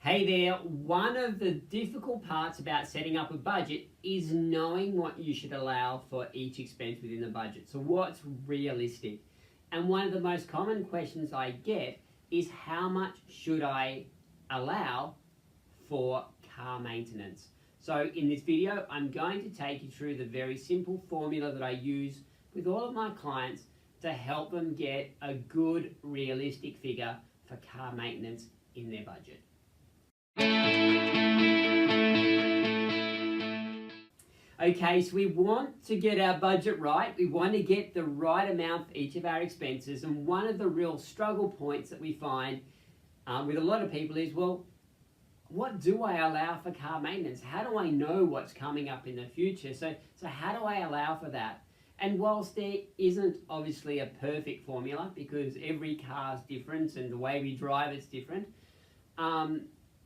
Hey there, one of the difficult parts about setting up a budget is knowing what you should allow for each expense within the budget. So what's realistic? And one of the most common questions I get is how much should I allow for car maintenance? So in this video, I'm going to take you through the very simple formula that I use with all of my clients to help them get a good realistic figure for car maintenance in their budget. Okay, so we want to get our budget right. We want to get the right amount for each of our expenses. And one of the real struggle points that we find with a lot of people is, well, what do I allow for car maintenance? How do I know what's coming up in the future? So how do I allow for that? And whilst there isn't obviously a perfect formula because every car is different and the way we drive is different,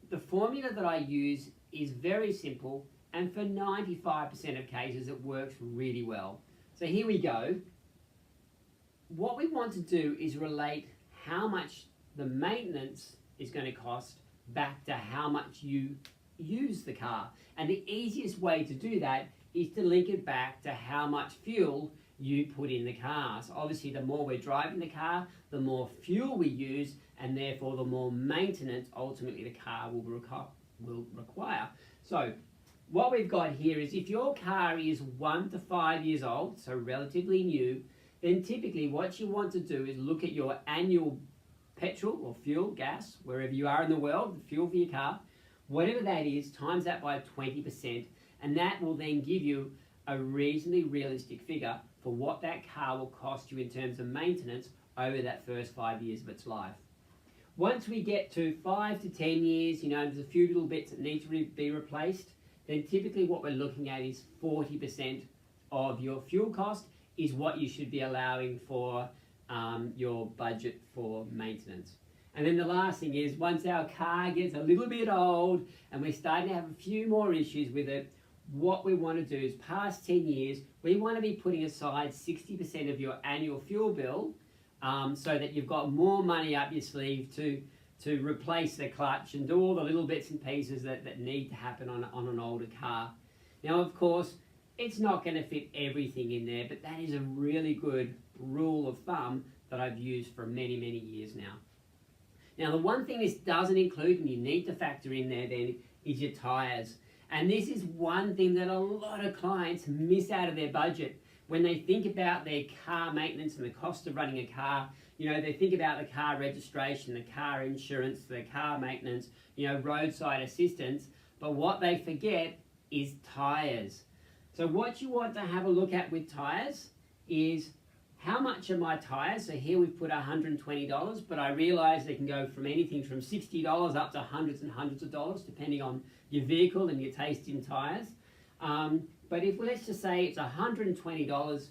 the formula that I use is very simple, and for 95% of cases it works really well. So here we go. What we want to do is relate how much the maintenance is going to cost back to how much you use the car. And the easiest way to do that is to link it back to how much fuel you put in the car. So obviously the more we're driving the car, the more fuel we use, and therefore the more maintenance ultimately the car will require. So what we've got here is if your car is 1 to 5 years old, so relatively new, then typically what you want to do is look at your annual petrol or fuel, gas, wherever you are in the world, the fuel for your car, whatever that is, times that by 20%, and that will then give you a reasonably realistic figure for what that car will cost you in terms of maintenance over that first 5 years of its life. Once we get to 5 to 10 years, there's a few little bits that need to be replaced, then typically what we're looking at is 40% of your fuel cost is what you should be allowing for your budget for maintenance. And then the last thing is, once our car gets a little bit old and we're starting to have a few more issues with it, what we want to do is past 10 years, we want to be putting aside 60% of your annual fuel bill so that you've got more money up your sleeve to replace the clutch and do all the little bits and pieces that need to happen on an older car. Now, of course, it's not going to fit everything in there, but that is a really good rule of thumb that I've used for many, many years now. Now, the one thing this doesn't include, and you need to factor in there then, is your tyres. And this is one thing that a lot of clients miss out of their budget. When they think about their car maintenance and the cost of running a car, they think about the car registration, the car insurance, the car maintenance, roadside assistance, but what they forget is tyres. So what you want to have a look at with tyres is how much are my tyres? So here we've put $120, but I realize they can go from anything from $60 up to hundreds and hundreds of dollars, depending on your vehicle and your taste in tyres. But if let's just say it's $120,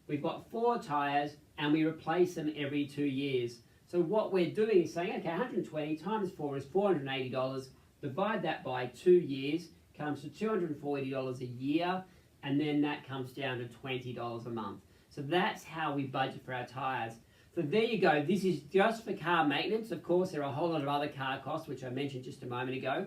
we've got 4 tyres and we replace them every 2 years. So what we're doing is saying, okay, 120 times 4 is $480. Divide that by 2 years, comes to $240 a year, and then that comes down to $20 a month. So that's how we budget for our tyres. So there you go. This is just for car maintenance. Of course, there are a whole lot of other car costs, which I mentioned just a moment ago.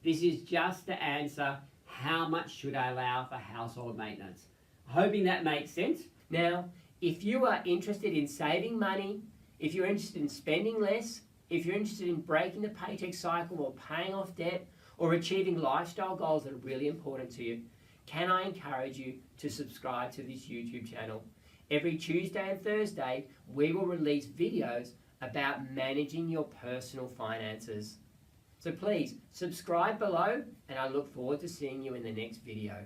This is just to answer how much should I allow for household maintenance. Hoping that makes sense. Now, if you are interested in saving money, if you're interested in spending less, if you're interested in breaking the paycheck cycle or paying off debt or achieving lifestyle goals that are really important to you, can I encourage you to subscribe to this YouTube channel? Every Tuesday and Thursday, we will release videos about managing your personal finances. So please, subscribe below, and I look forward to seeing you in the next video.